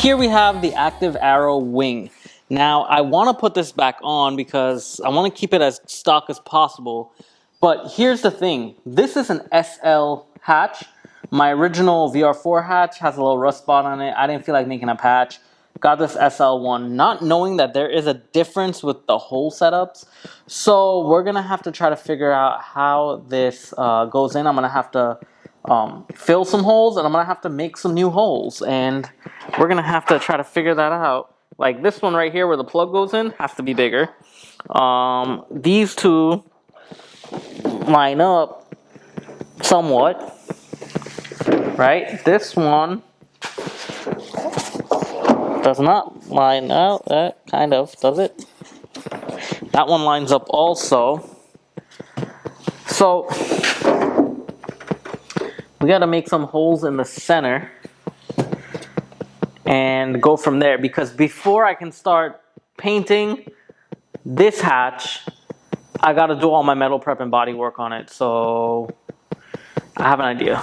here we have the active arrow wing. Now I want to put this back on because I want to keep it as stock as possible. But here's the thing, this is an SL hatch. My original VR4 hatch has a little rust spot on it. I didn't feel like making a patch. Got this SL one, not knowing that there is a difference with the hole setups. So we're gonna have to try to figure out how this goes in. I'm gonna have to fill some holes, and I'm gonna have to make some new holes, and we're gonna have to try to figure that out. Like this one right here where the plug goes in has to be bigger. These two line up somewhat, right? This one does not line out. That kind of does it. That one lines up also. So we got to make some holes in the center and go from there, because before I can start painting this hatch, I got to do all my metal prep and body work on it. So I have an idea.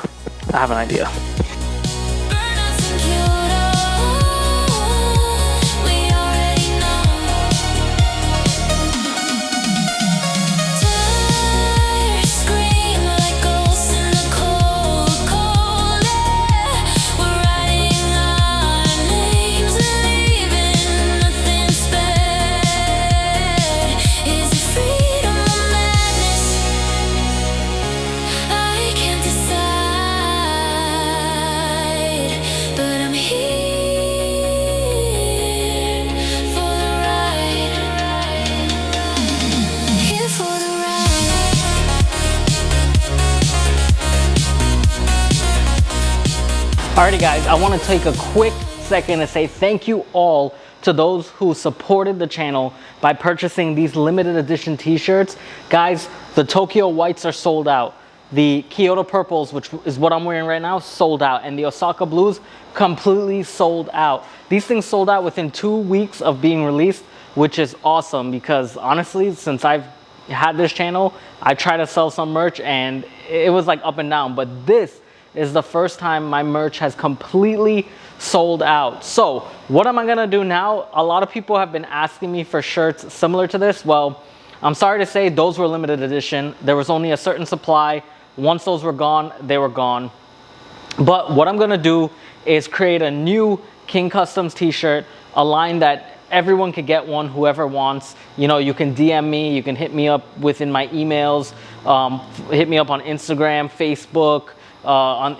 Alrighty guys, I want to take a quick second to say thank you all to those who supported the channel by purchasing these limited edition t-shirts. Guys, the Tokyo whites are sold out. The Kyoto purples, which is what I'm wearing right now, sold out. And the Osaka blues, completely sold out. These things sold out within 2 weeks of being released, which is awesome because honestly, since I've had this channel, I try to sell some merch and it was like up and down, but this is the first time my merch has completely sold out. So what am I gonna do now? A lot of people have been asking me for shirts similar to this. Well, I'm sorry to say those were limited edition. There was only a certain supply. Once those were gone, they were gone. But what I'm gonna do is create a new King Customz t-shirt, a line that everyone could get one, whoever wants. You know, you can DM me, you can hit me up within my emails, hit me up on Instagram, Facebook,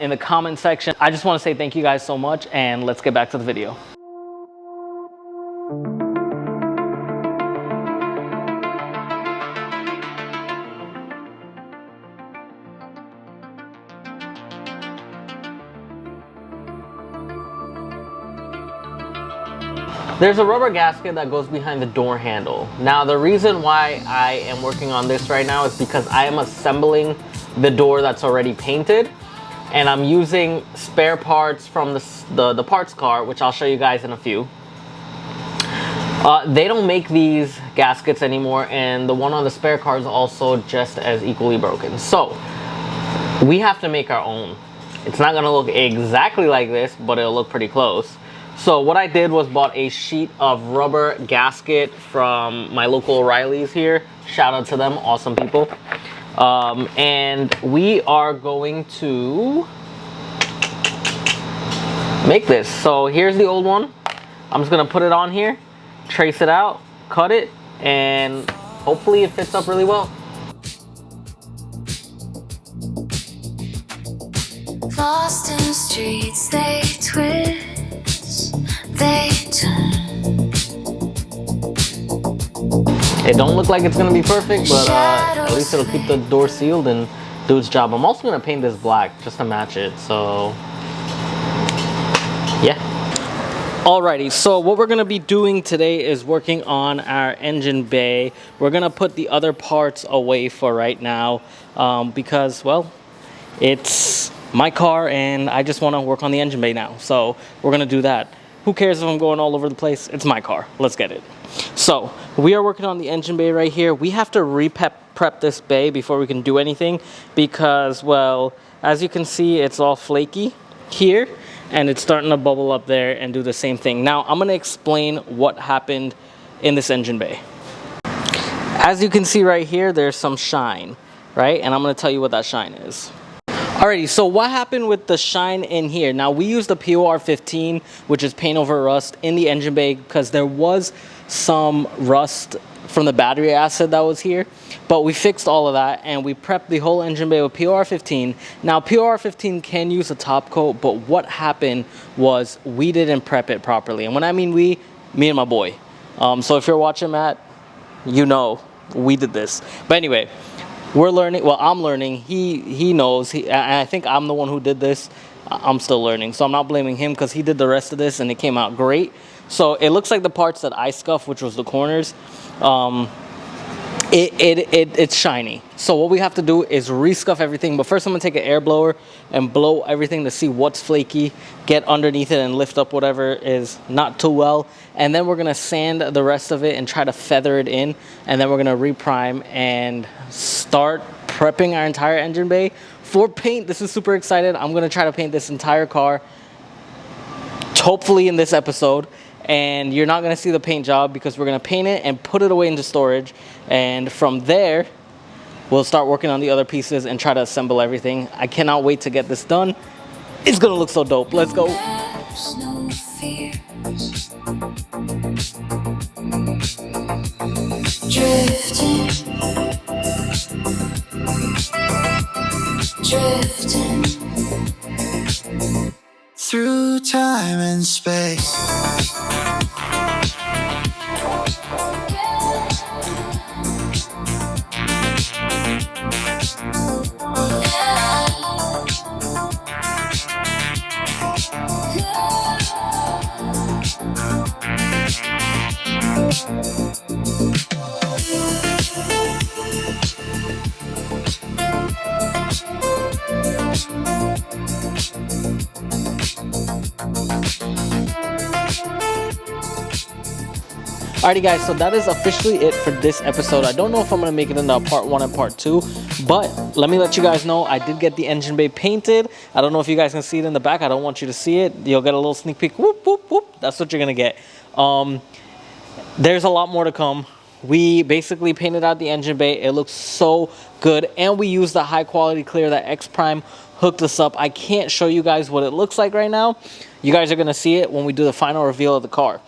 in the comment section. I just want to say thank you guys so much, and let's get back to the video. There's a rubber gasket that goes behind the door handle. Now the reason why I am working on this right now is because I am assembling the door that's already painted, and I'm using spare parts from the parts car, which I'll show you guys in a few. They don't make these gaskets anymore, and the one on the spare car is also just as equally broken. So we have to make our own. It's not gonna look exactly like this, but it'll look pretty close. So what I did was bought a sheet of rubber gasket from my local O'Reilly's here. Shout out to them, awesome people. And we are going to make this. So here's the old one. I'm just gonna put it on here, trace it out, cut it, and hopefully it fits up really well. Lost in the streets, they twist, they turn. It don't look like it's gonna be perfect, but at least it'll keep the door sealed and do its job. I'm also gonna paint this black just to match it, so yeah. Alrighty, so what we're gonna be doing today is working on our engine bay. We're gonna put the other parts away for right now because, well, it's my car and I just wanna work on the engine bay now. So we're gonna do that. Who cares if I'm going all over the place? It's my car, let's get it. So we are working on the engine bay right here. We have to prep this bay before we can do anything because, well, as you can see, it's all flaky here. and it's starting to bubble up there and do the same thing. Now I'm gonna explain what happened in this engine bay. As you can see right here, there's some shine, right? And I'm gonna tell you what that shine is. Alrighty, so what happened with the shine in here? Now we used the POR 15, which is paint over rust, in the engine bay because there was some rust from the battery acid that was here, but we fixed all of that and we prepped the whole engine bay with POR 15. Now POR 15 can use a top coat, but what happened was we didn't prep it properly. And when I mean we, me and my boy. So if you're watching, Matt, you know we did this. But anyway, we're learning. Well, I'm learning. He knows. And I think I'm the one who did this. I'm still learning, so I'm not blaming him because he did the rest of this and it came out great. So it looks like the parts that I scuffed, which was the corners, it's shiny. So what we have to do is rescuff everything. But first I'm gonna take an air blower and blow everything to see what's flaky, get underneath it and lift up whatever is not too well. And then we're gonna sand the rest of it and try to feather it in. And then we're gonna reprime and start prepping our entire engine bay for paint. This is super excited. I'm gonna try to paint this entire car, hopefully in this episode. And you're not gonna see the paint job because we're gonna paint it and put it away into storage. And from there, we'll start working on the other pieces and try to assemble everything. I cannot wait to get this done. It's gonna look so dope. Let's go. There's no fears. Drifting through time and space. Alrighty guys, so that is officially it for this episode. I don't know if I'm going to make it into a part 1 and part 2, but let me let you guys know I did get the engine bay painted. I don't know if you guys can see it in the back. I don't want you to see it. You'll get a little sneak peek. Whoop, whoop, whoop. That's what you're going to get. There's a lot more to come. We basically painted out the engine bay. It looks so good, and we used the high quality clear that X Prime hooked us up. I can't show you guys what it looks like right now. You guys are going to see it when we do the final reveal of the car.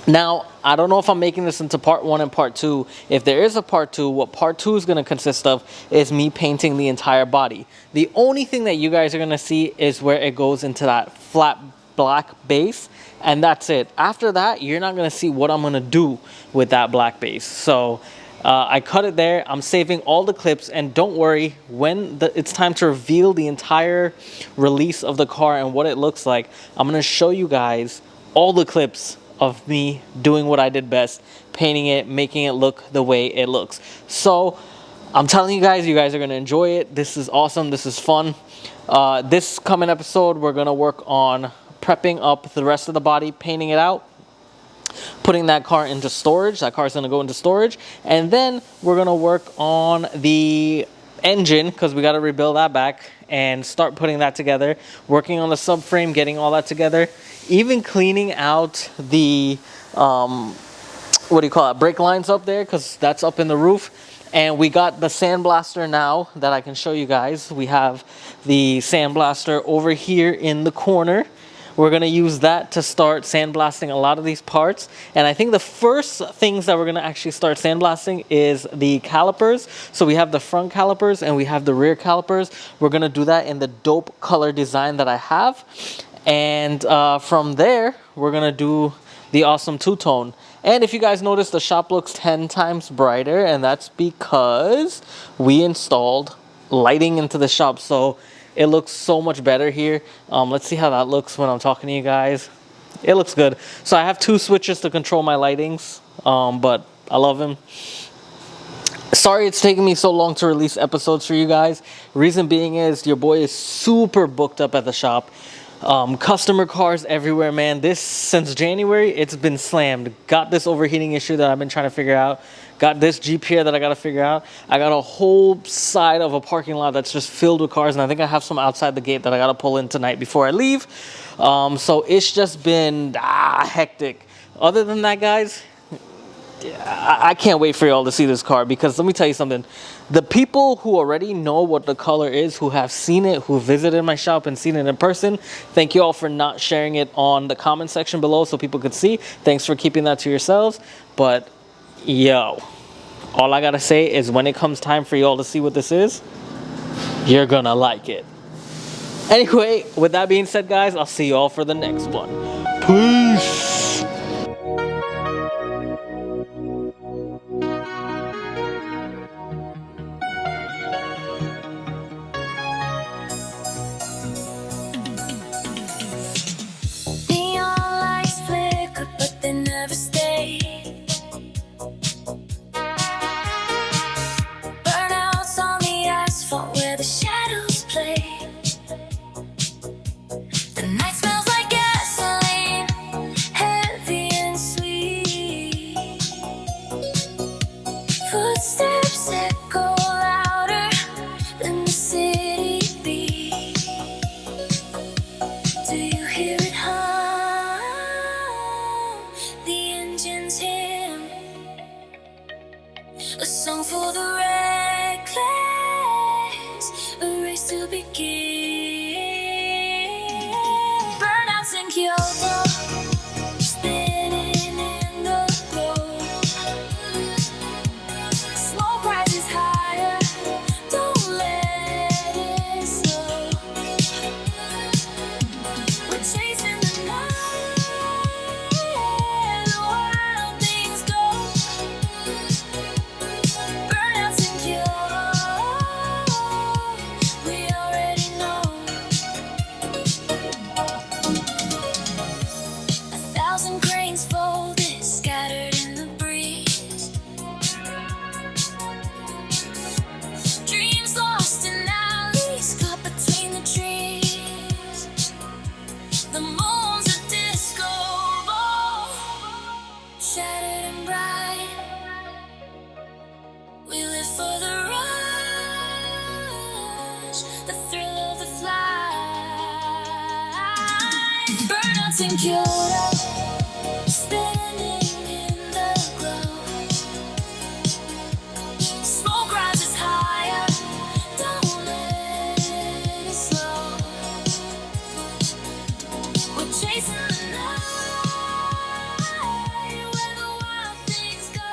Now, I don't know if I'm making this into part 1 and part 2. If there is a part 2, what part 2 is going to consist of is me painting the entire body. The only thing that you guys are going to see is where it goes into that flat black base, and that's it. After that, you're not going to see what I'm going to do with that black base. So I cut it there. I'm saving all the clips, and don't worry, when it's time to reveal the entire release of the car and what it looks like, I'm going to show you guys all the clips of me doing what I did best, painting it, making it look the way it looks. So I'm telling you guys are going to enjoy it. This is awesome. This is fun. This coming episode, we're going to work on prepping up the rest of the body, painting it out, putting that car into storage. That car is going to go into storage. And then we're going to work on the engine because we got to rebuild that back and start putting that together, working on the subframe, getting all that together, even cleaning out the what do you call it, brake lines up there, because that's up in the roof. And we got the sandblaster now that I can show you guys. We have the sandblaster over here in the corner. We're going to use that to start sandblasting a lot of these parts. And I think the first things that we're going to actually start sandblasting is the calipers. So we have the front calipers and we have the rear calipers. We're going to do that in the dope color design that I have. And from there, we're going to do the awesome two-tone. And if you guys notice, the shop looks 10 times brighter, and that's because we installed lighting into the shop. So it looks so much better here. Let's see how that looks when I'm talking to you guys. It looks good. So I have 2 switches to control my lightings, but I love them. Sorry it's taking me so long to release episodes for you guys. Reason being is your boy is super booked up at the shop. Customer cars everywhere, man. This, since January, it's been slammed. Got this overheating issue that I've been trying to figure out. Got this Jeep here that I gotta figure out. I got a whole side of a parking lot that's just filled with cars, and I think I have some outside the gate that I gotta pull in tonight before I leave. So it's just been hectic. Other than that, guys, I can't wait for y'all to see this car, because let me tell you something. The people who already know what the color is, who have seen it, who visited my shop and seen it in person, thank you all for not sharing it on the comment section below so people could see. Thanks for keeping that to yourselves. But yo, all I gotta say is when it comes time for y'all to see what this is, you're gonna like it. Anyway, with that being said, guys, I'll see you all for the next one. Peace. Neon lights flicker, but they never stay. Burnouts on the asphalt where the shadows play. The night smells like gasoline, heavy and sweet. Footsteps echo louder than the city beat. Do you hear it hum? The engine's hymn, a song for the reckless, a race to begin. Burnouts in Kyoto, spinning in the glow. Smoke rises higher, don't let it slow. We're chasing the night, the wild things go. Burnouts in Kyoto, we already know. 1,000 grains folded, scattered in the breeze. Dreams lost in alleys, caught between the trees. The moon's a disco ball, shattered and bright. We live for the rush, the thrill of the flight. Burnouts in Kyoto, spinning in the glow. Smoke rises higher, don't let it slow. We're chasing the night, where the wild things go.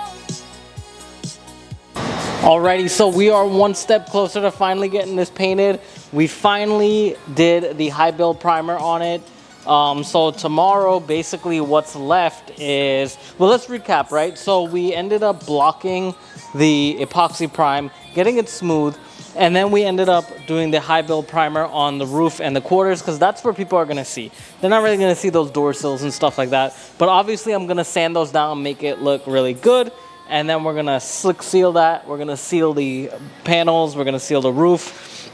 Alrighty, so we are one step closer to finally getting this painted. We finally did the high build primer on it. So tomorrow, basically what's left is, well, let's recap, right? So we ended up blocking the epoxy prime, getting it smooth, and then we ended up doing the high build primer on the roof and the quarters, because that's where people are gonna see. They're not really gonna see those door sills and stuff like that, but obviously I'm gonna sand those down, make it look really good, and then we're gonna slick seal that. We're gonna seal the panels, we're gonna seal the roof.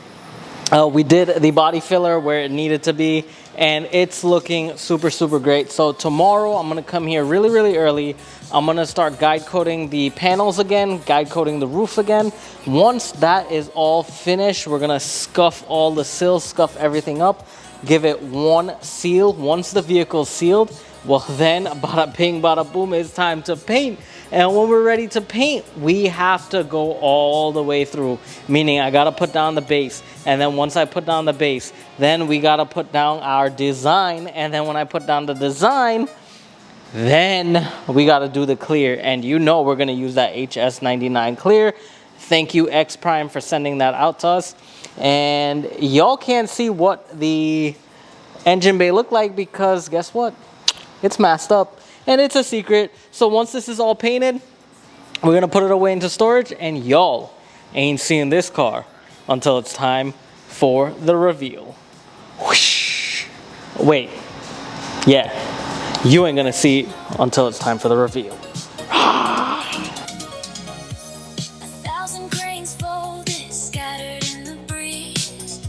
We did the body filler where it needed to be, and it's looking super, super great. So tomorrow I'm gonna come here really, really early. I'm gonna start guide coating the panels again, guide coating the roof again. Once that is all finished, we're gonna scuff all the sills, scuff everything up, give it one seal. Once the vehicle's sealed, well then, bada bing, bada boom, it's time to paint. And when we're ready to paint, we have to go all the way through. Meaning I gotta put down the base. And then once I put down the base, then we gotta put down our design. And then when I put down the design, then we gotta do the clear. And you know we're gonna use that HS99 clear. Thank you X Prime for sending that out to us. And y'all can't see what the engine bay look like because guess what? It's masked up. And it's a secret. So once this is all painted, we're gonna put it away into storage, and y'all ain't seeing this car until it's time for the reveal. Whoosh. Wait, yeah, you ain't gonna see it until it's time for the reveal. 1,000 grains folded, scattered in the breeze.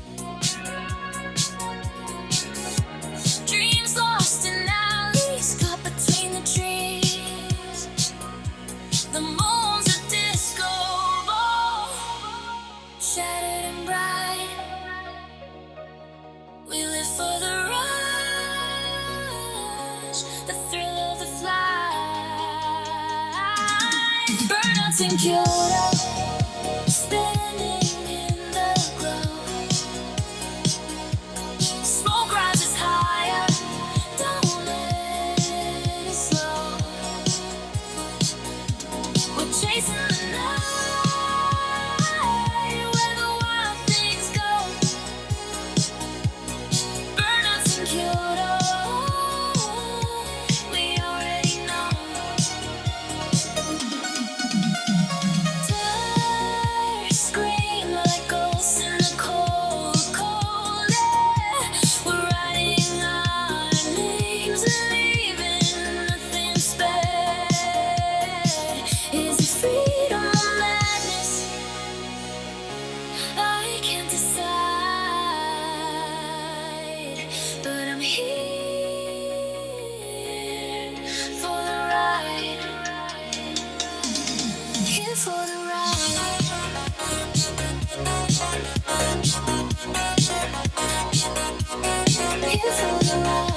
in Kyoto, standing in the glow. Smoke rises higher, don't let it slow. We're chasing the night, where the wild things go. Burnouts in Kyoto, we already know. Tires scream like ghosts in the cold, cold air. We're writing our names and leaving nothing spare. Is it freedom or madness? I can't decide, but I'm here for the ride. Here for the ride. Here for the ride.